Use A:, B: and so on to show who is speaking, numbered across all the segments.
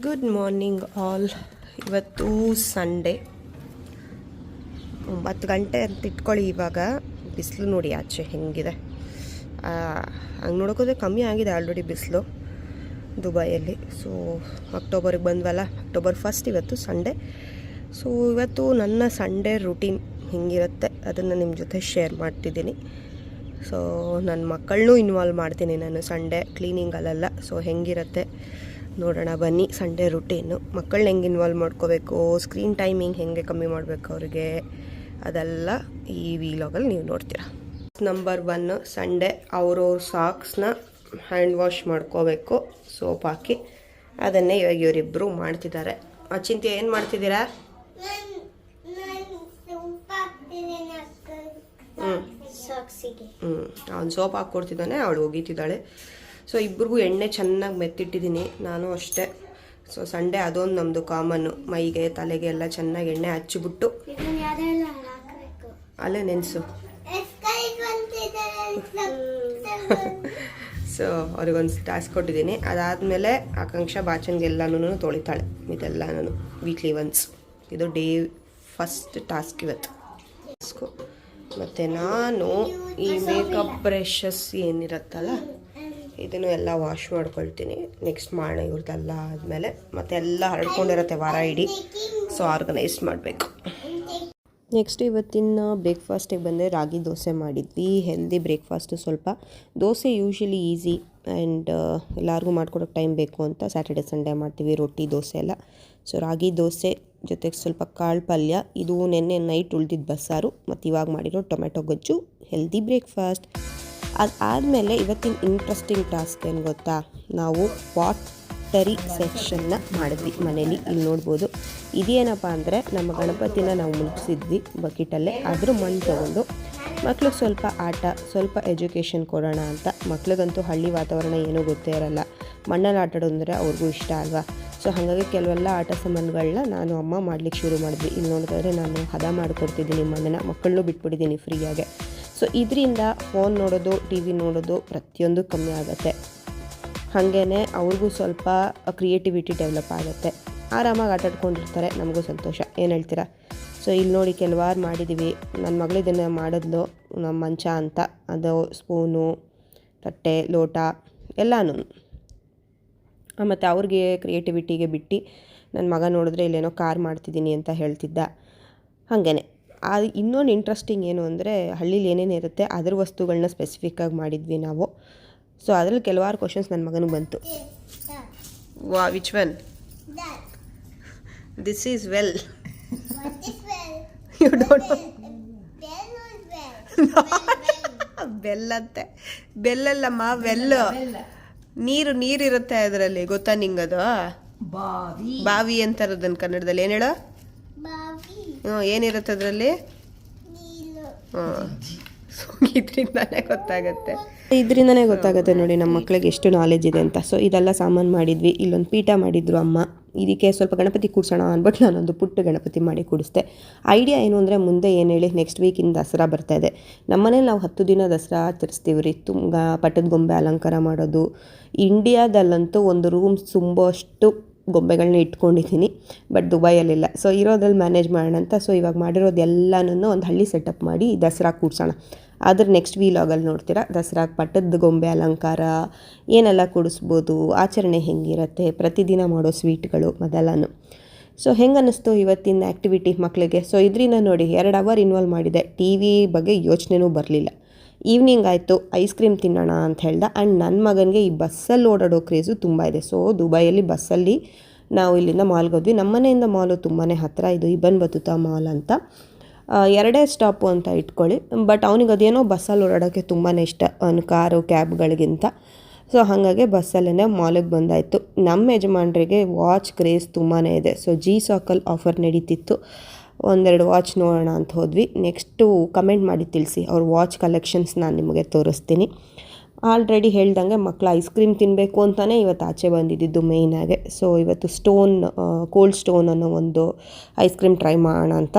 A: Good morning all. ಇವತ್ತು Sunday 9 ಗಂಟೆ ಅಂತ ಇಟ್ಕೊಳ್ಳಿ. ಇವಾಗ ಬಿಸಿಲು ನೋಡಿ ಆಚೆ ಹೆಂಗಿದೆ. ಹಂಗೆ ನೋಡೋಕೋದ್ರೆ ಕಮ್ಮಿ ಆಗಿದೆ ಆಲ್ರೆಡಿ ಬಿಸಿಲು ದುಬೈಯಲ್ಲಿ. ಸೊ ಅಕ್ಟೋಬರ್ಗೆ ಬಂದ್ವಲ್ಲ, ಅಕ್ಟೋಬರ್ 1 ಇವತ್ತು ಸಂಡೇ. ಸೊ ಇವತ್ತು ನನ್ನ ಸಂಡೇ ರುಟೀನ್ ಹಿಂಗಿರುತ್ತೆ, ಅದನ್ನು ನಿಮ್ಮ ಜೊತೆ ಶೇರ್ ಮಾಡ್ತಿದ್ದೀನಿ. ಸೊ ನನ್ನ ಮಕ್ಕಳನ್ನೂ ಇನ್ವಾಲ್ವ್ ಮಾಡ್ತೀನಿ ನಾನು ಸಂಡೇ ಕ್ಲೀನಿಂಗಲ್ಲೆಲ್ಲ. ಸೊ ಹೆಂಗಿರುತ್ತೆ ನೋಡೋಣ ಬನ್ನಿ. ಸಂಡೇ ರುಟೀನು ಮಕ್ಕಳನ್ನ ಹೆಂಗೆ ಇನ್ವಾಲ್ವ್ ಮಾಡ್ಕೋಬೇಕು, ಸ್ಕ್ರೀನ್ ಟೈಮಿಂಗ್ ಹೆಂಗೆ ಕಮ್ಮಿ ಮಾಡಬೇಕು ಅವ್ರಿಗೆ, ಅದೆಲ್ಲ ಈ ವಿಲಾಗಲ್ಲಿ ನೀವು ನೋಡ್ತೀರಾ. ನಂಬರ್ 1, ಸಂಡೇ ಅವ್ರವ್ರ ಸಾಕ್ಸ್ನ ಹ್ಯಾಂಡ್ ವಾಶ್ ಮಾಡ್ಕೋಬೇಕು ಸೋಪ್ ಹಾಕಿ. ಅದನ್ನೇ ಇವಾಗ ಇವರಿಬ್ಬರು ಮಾಡ್ತಿದ್ದಾರೆ. ಚಿಂತೆ ಏನು ಮಾಡ್ತಿದ್ದೀರಾ? ಅವ್ನು ಸೋಪ್ ಹಾಕ್ಕೊಡ್ತಿದ್ದಾನೆ, ಅವಳು ಒಗಿತಿದ್ದಾಳೆ. ಸೊ ಇಬ್ರಿಗೂ ಎಣ್ಣೆ ಚೆನ್ನಾಗಿ ಮೆತ್ತಿಟ್ಟಿದ್ದೀನಿ, ನಾನು ಅಷ್ಟೇ. ಸೊ ಸಂಡೇ ಅದೊಂದು ನಮ್ಮದು ಕಾಮನ್ನು, ಮೈಗೆ ತಲೆಗೆ ಎಲ್ಲ ಚೆನ್ನಾಗಿ ಎಣ್ಣೆ ಹಚ್ಚಿಬಿಟ್ಟು ಅಲ್ಲೇ ನೆನೆಸು. ಸೊ ಅವ್ರಿಗೊಂದು ಟಾಸ್ಕ್ ಕೊಟ್ಟಿದ್ದೀನಿ. ಅದಾದಮೇಲೆ ಆಕಾಂಕ್ಷ ಬಾಚನ್ಗೆಲ್ಲನೂ ತೊಳಿತಾಳೆ, ಇದೆಲ್ಲನೂ ವೀಕ್ಲಿ ಒನ್ಸ್. ಇದು ಡೇ ಫಸ್ಟ್ ಟಾಸ್ಕ್ ಇವತ್ತು. ಮತ್ತು ನಾನು ಈ ಮೇಕಪ್ ಬ್ರಷಸ್ ಏನಿರುತ್ತಲ್ಲ ಇದನ್ನು ಎಲ್ಲ ವಾಶ್ ಮಾಡ್ಕೊಳ್ತೀನಿ. ನೆಕ್ಸ್ಟ್ ಮಾಡೋಣ ಇವ್ರದ್ದೆಲ್ಲ ಆದಮೇಲೆ. ಮತ್ತು ಎಲ್ಲ ಹರಡ್ಕೊಂಡಿರುತ್ತೆ ವಾರ ಇಡೀ, ಸೊ ಆರ್ಗನೈಸ್ ಮಾಡಬೇಕು. ನೆಕ್ಸ್ಟ್ ಇವತ್ತಿನ ಬ್ರೇಕ್ಫಾಸ್ಟಿಗೆ ಬಂದರೆ ರಾಗಿ ದೋಸೆ ಮಾಡಿದ್ವಿ. Healthy breakfast. ಸ್ವಲ್ಪ ದೋಸೆ ಯೂಶ್ವಲಿ ಈಸಿ ಆ್ಯಂಡ್ ಎಲ್ಲರಿಗೂ ಮಾಡ್ಕೊಡೋಕ್ಕೆ ಟೈಮ್ ಬೇಕು ಅಂತ ಸ್ಯಾಟರ್ಡೆ ಸಂಡೇ ಮಾಡ್ತೀವಿ ರೊಟ್ಟಿ ದೋಸೆ ಎಲ್ಲ. ಸೊ ರಾಗಿ ದೋಸೆ ಜೊತೆಗೆ ಸ್ವಲ್ಪ ಕಾಳು ಪಲ್ಯ, ಇದು ನೆನ್ನೆ ನೈಟ್ ಉಳಿದಿದ್ದು ಬಸ್ಸಾರು, ಮತ್ತು ಇವಾಗ ಮಾಡಿರೋ ಟೊಮೆಟೊ ಗೊಜ್ಜು. Healthy breakfast. ಅದಾದಮೇಲೆ ಇವತ್ತಿನ ಇಂಟ್ರೆಸ್ಟಿಂಗ್ ಟಾಸ್ಕ್ ಏನು ಗೊತ್ತಾ, ನಾವು ಪಾಟರಿ ಸೆಕ್ಷನ್ನ ಮಾಡಿದ್ವಿ ಮನೇಲಿ. ಇಲ್ಲಿ ನೋಡ್ಬೋದು. ಇದೇನಪ್ಪ ಅಂದರೆ ನಮ್ಮ ಗಣಪತಿನ ನಾವು ಮುಳುಗಿಸಿದ್ವಿ ಬಕೆಟಲ್ಲೇ. ಅದ್ರ ಮಣ್ಣು ತೊಗೊಂಡು ಮಕ್ಳಿಗೆ ಸ್ವಲ್ಪ ಆಟ, ಸ್ವಲ್ಪ ಎಜುಕೇಷನ್ ಕೊಡೋಣ ಅಂತ. ಮಕ್ಳಿಗಂತೂ ಹಳ್ಳಿ ವಾತಾವರಣ ಏನೂ ಗೊತ್ತೇ ಇರಲ್ಲ, ಮಣ್ಣಲ್ಲಿ ಆಟ ಆಡೋದಂದರೆ ಅವ್ರಿಗೂ ಇಷ್ಟ ಅಲ್ವಾ. ಸೊ ಹಾಗಾಗಿ ಕೆಲವೆಲ್ಲ ಆಟ ಸಾಮಾನುಗಳನ್ನ ನಾನು ಅಮ್ಮ ಮಾಡ್ಲಿಕ್ಕೆ ಶುರು ಮಾಡಿದ್ವಿ. ಇಲ್ಲಿ ನೋಡಿದ್ರೆ ನಾನು ಹದ ಮಾಡಿಕೊಡ್ತಿದ್ದೀನಿ ಮಣ್ಣನ್ನು, ಮಕ್ಕಳನ್ನೂ ಬಿಟ್ಬಿಟ್ಟಿದ್ದೀನಿ ಫ್ರೀಯಾಗೆ. ಸೊ ಇದರಿಂದ ಫೋನ್ ನೋಡೋದು, ಟಿ ವಿ ನೋಡೋದು ಪ್ರತಿಯೊಂದು ಕಮ್ಮಿ ಆಗುತ್ತೆ. ಹಾಗೇ ಅವ್ರಿಗೂ ಸ್ವಲ್ಪ ಕ್ರಿಯೇಟಿವಿಟಿ ಡೆವಲಪ್ ಆಗುತ್ತೆ. ಆರಾಮಾಗಿ ಆಟ ಆಡ್ಕೊಂಡಿರ್ತಾರೆ, ನಮಗೂ ಸಂತೋಷ. ಏನು ಹೇಳ್ತೀರಾ? ಸೊ ಇಲ್ಲಿ ನೋಡಿ ಕೆಲವಾರು ಮಾಡಿದ್ದೀವಿ. ನನ್ನ ಮಗಳಿದನ್ನು ಮಾಡಿದ್ಲು, ನಮ್ಮ ಮಂಚ ಅಂತ. ಅದು ಸ್ಪೂನು, ತಟ್ಟೆ, ಲೋಟ ಎಲ್ಲನೂ. ಮತ್ತು ಅವ್ರಿಗೆ ಕ್ರಿಯೇಟಿವಿಟಿಗೆ ಬಿಟ್ಟು ನನ್ನ ಮಗ ನೋಡಿದ್ರೆ ಇಲ್ಲೇನೋ ಕಾರ್ ಮಾಡ್ತಿದ್ದೀನಿ ಅಂತ ಹೇಳ್ತಿದ್ದ. ಹಾಗೇ ಅದು ಇನ್ನೊಂದು ಇಂಟ್ರೆಸ್ಟಿಂಗ್ ಏನು ಅಂದರೆ, ಹಳ್ಳೀಲಿ ಏನೇನು ಇರುತ್ತೆ ಅದ್ರ ವಸ್ತುಗಳನ್ನ ಸ್ಪೆಸಿಫಿಕ್ಕಾಗಿ ಮಾಡಿದ್ವಿ ನಾವು. ಸೊ ಅದರಲ್ಲಿ ಕೆಲವಾರು ಕ್ವಶನ್ಸ್ ನನ್ನ ಮಗನಿಗೆ ಬಂತು. ವಾ, which one? This is well. You don't know. Bell ಅಂತೆ. ಬೆಲ್ಲಲ್ಲಮ್ಮ, ವೆಲ್ಲು. ನೀರಿರುತ್ತೆ ಅದರಲ್ಲಿ, ಗೊತ್ತಾ ನಿಂಗದು? ಬಾವಿ ಅಂತಾರೆ ಅದನ್ನು ಕನ್ನಡದಲ್ಲಿ. ಏನು ಹೇಳೋ? ಏನಿರುತ್ತೆ ಅದರಲ್ಲಿ? ಇದರಿಂದನೇ ಗೊತ್ತಾಗುತ್ತೆ ನೋಡಿ ನಮ್ಮ ಮಕ್ಕಳಿಗೆ ಎಷ್ಟು ನಾಲೆಜ್ ಇದೆ ಅಂತ. ಸೊ ಇದೆಲ್ಲ ಸಾಮಾನು ಮಾಡಿದ್ವಿ. ಇಲ್ಲೊಂದು ಪೀಠ ಮಾಡಿದ್ರು ಅಮ್ಮ. ಇದಕ್ಕೆ ಸ್ವಲ್ಪ ಗಣಪತಿ ಕೂಡ್ಸೋಣ ಅಂದ್ಬಿಟ್ಟು ನಾನೊಂದು ಪುಟ್ಟ ಗಣಪತಿ ಮಾಡಿ ಕೂಡಿಸ್ದೆ. ಐಡಿಯಾ ಏನು ಅಂದರೆ, ಮುಂದೆ ಏನು ಹೇಳಿ, ನೆಕ್ಸ್ಟ್ ವೀಕಿಂದ ದಸರಾ ಬರ್ತಾಯಿದೆ. ನಮ್ಮನೇಲಿ ನಾವು 10 ದಿನ ದಸರಾ ಆಚರಿಸ್ತೀವಿ ರೀ. ತುಂಬ ಪಟ್ಟದ ಗೊಂಬೆ ಅಲಂಕಾರ ಮಾಡೋದು. ಇಂಡಿಯಾದಲ್ಲಂತೂ ಒಂದು ರೂಮ್ ತುಂಬಷ್ಟು ಗೊಂಬೆಗಳನ್ನ ಇಟ್ಕೊಂಡಿದ್ದೀನಿ, ಬಟ್ ದುಬೈಯಲ್ಲಿಲ್ಲ. ಸೊ ಇರೋದ್ರಲ್ಲಿ ಮ್ಯಾನೇಜ್ ಮಾಡೋಣ ಅಂತ. ಸೊ ಇವಾಗ ಮಾಡಿರೋದು ಎಲ್ಲನೂ ಒಂದು ಹಳ್ಳಿ ಸೆಟಪ್ ಮಾಡಿ ದಸರಾ ಕೂಡ್ಸೋಣ. ಅದ್ರ ನೆಕ್ಸ್ಟ್ ವಿಲಾಗಲ್ಲಿ ನೋಡ್ತೀರಾ. ದಸರಾಗೆ ಪಟ್ಟದ ಗೊಂಬೆ ಅಲಂಕಾರ ಏನೆಲ್ಲ ಕೂಡಿಸ್ಬೋದು, ಆಚರಣೆ ಹೆಂಗಿರುತ್ತೆ, ಪ್ರತಿದಿನ ಮಾಡೋ ಸ್ವೀಟ್ಗಳು ಅದೆಲ್ಲನೂ. ಸೊ ಹೆಂಗೆ ಅನ್ನಿಸ್ತು ಇವತ್ತಿನ ಆ್ಯಕ್ಟಿವಿಟಿ ಮಕ್ಕಳಿಗೆ? ಸೊ ಇದರಿಂದ ನೋಡಿ 2 ಅವರ್ ಇನ್ವಾಲ್ವ್ ಮಾಡಿದೆ. ಟಿ ವಿ ಬಗ್ಗೆ ಯೋಚನೆನೂ ಬರಲಿಲ್ಲ. ಈವ್ನಿಂಗ್ ಆಯಿತು, ಐಸ್ ಕ್ರೀಮ್ ತಿನ್ನೋಣ ಅಂತ ಹೇಳ್ದೆ. ಆ್ಯಂಡ್ ನನ್ನ ಮಗನಿಗೆ ಈ ಬಸ್ಸಲ್ಲಿ ಓಡಾಡೋ ಕ್ರೇಜು ತುಂಬ ಇದೆ. ಸೊ ದುಬೈಯಲ್ಲಿ ಬಸ್ಸಲ್ಲಿ ನಾವು ಇಲ್ಲಿಂದ ಮಾಲ್ಗೆ ಹೋದ್ವಿ. ನಮ್ಮ ಮನೆಯಿಂದ ಮಾಲು ತುಂಬಾ ಹತ್ತಿರ. ಇದು ಇಬನ್ ಬತೂತಾ ಮಾಲ್ ಅಂತ. 2 ಸ್ಟಾಪು ಅಂತ ಇಟ್ಕೊಳ್ಳಿ. ಬಟ್ ಅವನಿಗೆ ಅದೇನೋ ಬಸ್ಸಲ್ಲಿ ಓಡಾಡೋಕ್ಕೆ ತುಂಬಾ ಇಷ್ಟ, ಅವ್ನು ಕಾರು ಕ್ಯಾಬ್ಗಳಿಗಿಂತ. ಸೊ ಹಾಗಾಗಿ ಬಸ್ಸಲ್ಲೇ ಮಾಲಿಗೆ ಬಂದಾಯಿತು. ನಮ್ಮ ಯಜಮಾನರಿಗೆ ವಾಚ್ ಕ್ರೇಜ್ ತುಂಬಾ ಇದೆ. ಸೊ ಜಿ ಸಾಕಲ್ ಆಫರ್ ನಡೀತಿತ್ತು. 1-2 ವಾಚ್ ನೋಡೋಣ ಅಂತ ಹೋದ್ವಿ. ನೆಕ್ಸ್ಟು ಕಮೆಂಟ್ ಮಾಡಿ ತಿಳಿಸಿ, ಅವ್ರ ವಾಚ್ ಕಲೆಕ್ಷನ್ಸ್ ನಾನು ನಿಮಗೆ ತೋರಿಸ್ತೀನಿ. ಆಲ್ರೆಡಿ ಹೇಳ್ದಂಗೆ ಮಕ್ಕಳು ಐಸ್ ಕ್ರೀಮ್ ತಿನ್ನಬೇಕು ಅಂತಲೇ ಇವತ್ತು ಆಚೆ ಬಂದಿದ್ದು ಮೇಯ್ನಾಗೆ. ಸೊ ಇವತ್ತು ಕೋಲ್ಡ್ ಸ್ಟೋನ್ ಅನ್ನೋ ಒಂದು ಐಸ್ ಕ್ರೀಮ್ ಟ್ರೈ ಮಾಡೋಣ ಅಂತ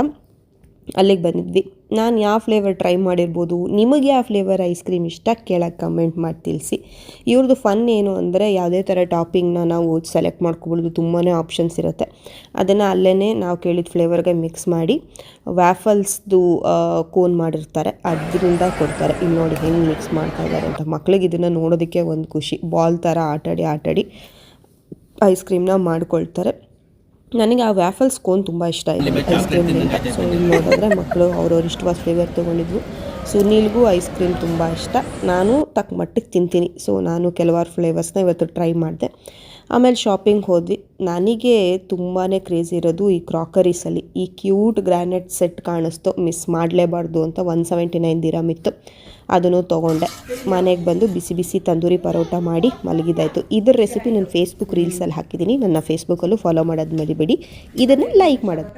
A: ಅಲ್ಲಿಗೆ ಬಂದಿದ್ವಿ. ನಾನು ಯಾವ ಫ್ಲೇವರ್ ಟ್ರೈ ಮಾಡಿರ್ಬೋದು, ನಿಮಗೆ ಯಾವ ಫ್ಲೇವರ್ ಐಸ್ ಕ್ರೀಮ್ ಇಷ್ಟ ಕೆಳಗೆ ಕಮೆಂಟ್ ಮಾಡಿ ತಿಳಿಸಿ. ಇವ್ರದ್ದು ಫನ್ ಏನು ಅಂದರೆ ಯಾವುದೇ ಥರ ಟಾಪಿಂಗ್ನ ನಾವು ಸೆಲೆಕ್ಟ್ ಮಾಡ್ಕೊಬೋದು, ತುಂಬಾ ಆಪ್ಷನ್ಸ್ ಇರುತ್ತೆ. ಅದನ್ನು ಅಲ್ಲೇ ನಾವು ಕೇಳಿದ ಫ್ಲೇವರ್ಗೆ ಮಿಕ್ಸ್ ಮಾಡಿ ವ್ಯಾಫಲ್ಸ್ದು ಕೋನ್ ಮಾಡಿರ್ತಾರೆ, ಅದರಿಂದ ಕೊಡ್ತಾರೆ. ಇಲ್ಲಿ ನೋಡಿ ಹೆಂಗೆ ಮಿಕ್ಸ್ ಮಾಡ್ತಾ ಇದ್ದಾರೆ ಅಂತ. ಮಕ್ಳಿಗೆ ಇದನ್ನು ನೋಡೋದಕ್ಕೆ ಒಂದು ಖುಷಿ, ಬಾಲ್ ಥರ ಆಟಾಡಿ ಐಸ್ ಕ್ರೀಮ್ನ ಮಾಡ್ಕೊಳ್ತಾರೆ. ನನಗೆ ಆ ವ್ಯಾಫಲ್ಸ್ ಕೋನ್ ತುಂಬ ಇಷ್ಟ ಇದೆ ಐಸ್ ಕ್ರೀಮ್ಗಿಂತ. ಸೊ ಇಲ್ಲಿ ನೋಡಿದ್ರೆ ಮಕ್ಕಳು ಅವ್ರವ್ರ ಇಷ್ಟವಾದ ಫ್ಲೇವರ್ ತೊಗೊಂಡಿದ್ವು. ಸುನೀಲ್ಗೂ ಐಸ್ ಕ್ರೀಮ್ ತುಂಬ ಇಷ್ಟ, ನಾನು ತಕ್ಕ ಮಟ್ಟಿಗೆ ತಿಂತೀನಿ. ಸೊ ನಾನು ಕೆಲವಾರು ಫ್ಲೇವರ್ಸ್ನ ಇವತ್ತು ಟ್ರೈ ಮಾಡಿದೆ. ಆಮೇಲೆ ಶಾಪಿಂಗ್ ಹೋದ್ವಿ. ನನಗೆ ತುಂಬಾ ಕ್ರೇಜಿ ಇರೋದು ಈ ಕ್ರಾಕರೀಸಲ್ಲಿ. ಈ ಕ್ಯೂಟ್ ಗ್ರ್ಯಾನೆಟ್ ಸೆಟ್ ಕಾಣಿಸ್ತು, ಮಿಸ್ ಮಾಡಲೇಬಾರ್ದು ಅಂತ 179 ದಿರಮ್ ಇತ್ತು, ಅದನ್ನು ತೊಗೊಂಡೆ. ಮನೆಗೆ ಬಂದು ಬಿಸಿ ಬಿಸಿ ತಂದೂರಿ ಪರೋಟ ಮಾಡಿ ಮಲಗಿದಾಯಿತು. ಇದರ ರೆಸಿಪಿ ನಾನು ಫೇಸ್ಬುಕ್ ರೀಲ್ಸಲ್ಲಿ ಹಾಕಿದ್ದೀನಿ, ನನ್ನ ಫೇಸ್ಬುಕ್ಕಲ್ಲೂ ಫಾಲೋ ಮಾಡೋದು ಮರಿಬೇಡಿ. ಇದನ್ನು ಲೈಕ್ ಮಾಡೋದು.